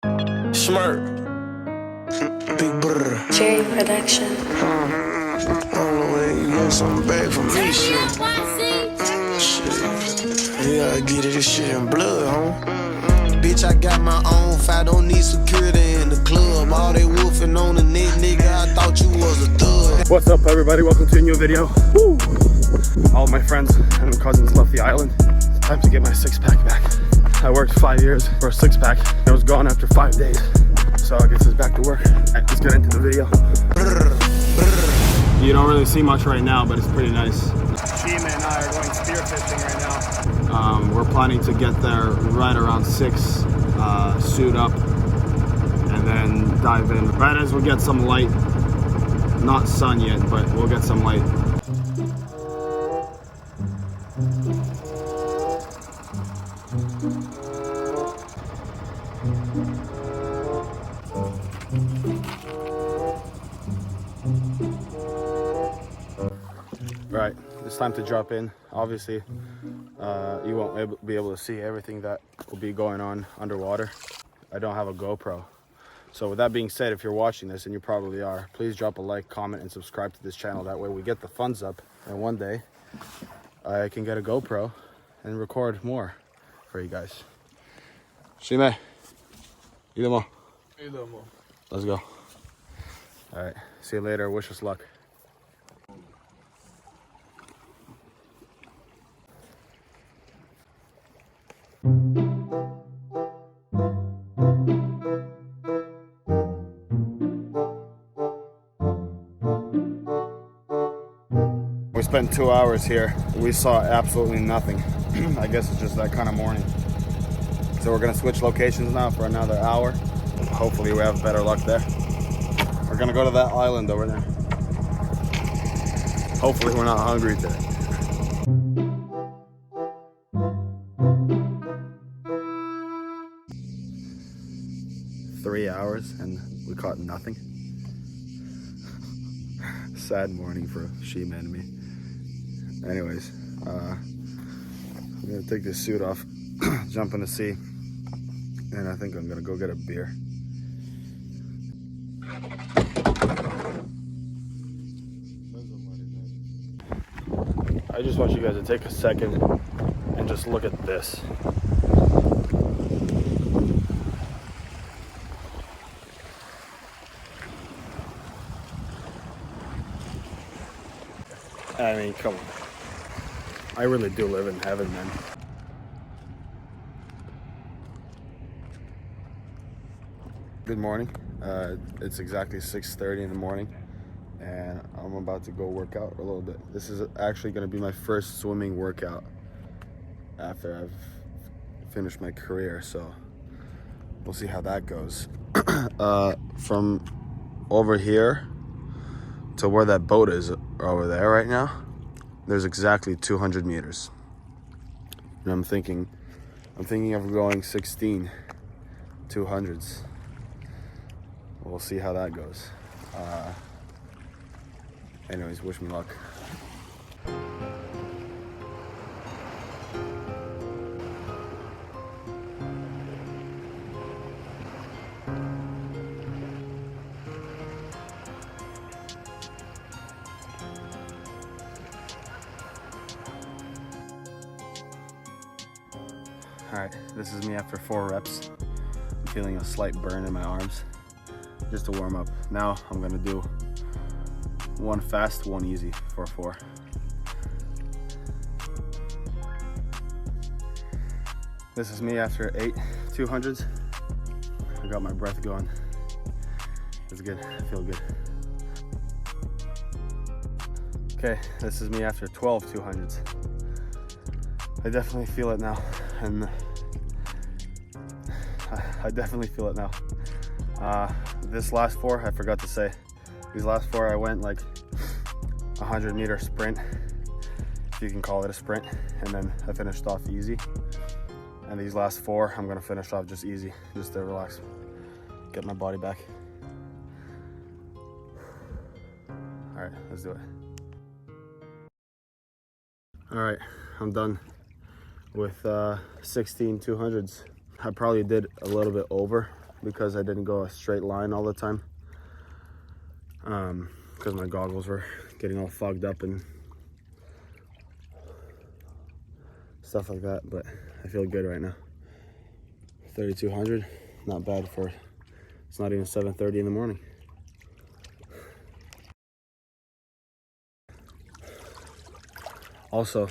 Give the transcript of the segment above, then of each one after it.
Smirk. Big brr. Cherry Production. I don't know when you get something back from me, shit. You gotta get it, this shit in blood, huh? Bitch, I got my own fight, don't need security in the club. All they wolfing on the net, nigga, I thought you was a thug. What's up, everybody? Welcome to a new video. Woo! All my friends and cousins left the island. It's time to get my six-pack back. I worked 5 years for a six-pack. It was gone after 5 days. So I guess it's back to work. Alright, let's get into the video. You don't really see much right now, but it's pretty nice. Shima and I are going spearfishing right now. We're planning to get there right around 6, suit up, and then dive in. Right as we get some light. Not sun yet, but we'll get some light. Right, it's time to drop in. Obviously, you won't be able to see everything that will be going on underwater. I don't have a GoPro. So with that being said, if you're watching this, and you probably are, please drop a like, comment, and subscribe to this channel. That way we get the funds up, and one day I can get a GoPro and record more for you guys. Shime, idemo. Let's go. All right, see you later. Wish us luck. We spent 2 hours here. We saw absolutely nothing. I guess it's just that kind of morning. So we're gonna switch locations now for another hour. Hopefully we have better luck there. We're gonna go to that island over there. Hopefully we're not hungry today. Three hours and we caught nothing. Sad morning for Shima and me. Anyways, I'm gonna take this suit off, jump in the sea, and I think I'm gonna go get a beer. I just want you guys to take a second and just look at this. I mean, come on. I really do live in heaven, man. Good morning. It's exactly 6:30 in the morning, and I'm about to go work out a little bit. This is actually going to be my first swimming workout after I've finished my career, so we'll see how that goes. From over here to where that boat is over there right now, there's exactly 200 meters. And I'm thinking of going 16 200s. We'll see how that goes. Anyways, wish me luck. All right, this is me after 4 reps. I'm feeling a slight burn in my arms, just to warm up. Now I'm gonna do 1 fast, 1 easy for 4. This is me after 8 200s. I got my breath going. It's good, I feel good. Okay, this is me after 12 200s. I definitely feel it now, and I definitely feel it now. This last 4, I forgot to say, these last 4 I went like 100-meter sprint, if you can call it a sprint, and then I finished off easy. And these last 4, I'm gonna finish off just easy, just to relax, get my body back. All right, let's do it. All right, I'm done with 16 200s. I probably did a little bit over because I didn't go a straight line all the time. Because my goggles were getting all fogged up and stuff like that, but I feel good right now. 3,200, not bad for, it's not even 7:30 in the morning. Also,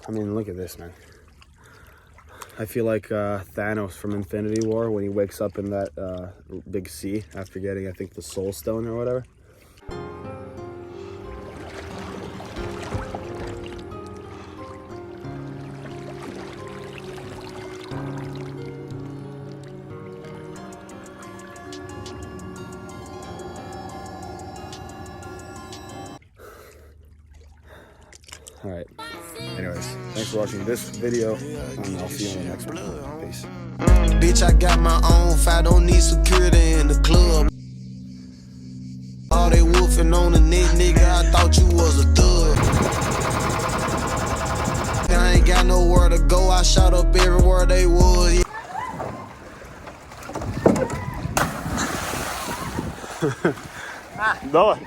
I mean, look at this, man. I feel like Thanos from Infinity War when he wakes up in that big sea after getting, I think, the Soul Stone or whatever. All right. Anyways, thanks for watching this video, and I'll see you in the next one. Peace. Bitch, I got my own fight, don't need security in the club. All they wolfing on the net, nigga, I thought you was a thug. I ain't got nowhere to go, I shot up everywhere they was. Yeah. No.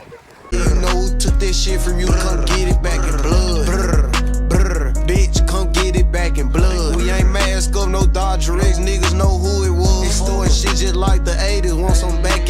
You know who took that shit from you, come get it back in blood. Brr, brr, bitch, come get it back in blood. We ain't mask up, no Dodger X, niggas know who it was. Story shit just like the 80s, want some back